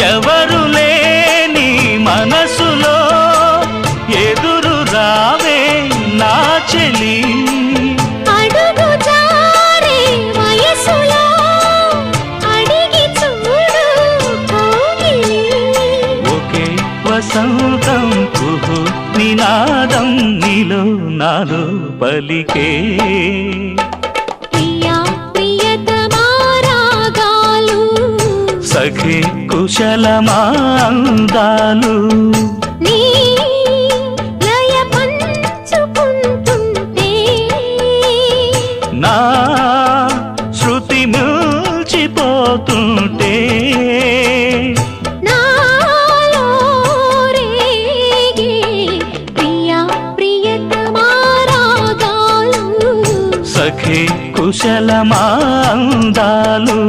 ఎవరు లేని మనసులో ఎదురు రావే నా చెలి అడుగు జారే వయసులో అడిగి చూడు కౌగిలి ఒకే వసంతం కుహు నినాదం నీలో నాలో పలికే ప్రియా ప్రియతమా రాగాలు సఖి కుశలమా అందాలు నీ లయ పంచుకుంటుంటే నా శృతి మిల్చిపోతుంటే నాలో రేగే ప్రియా ప్రియతమా రాగాలు సఖి కుశలమా అందాలు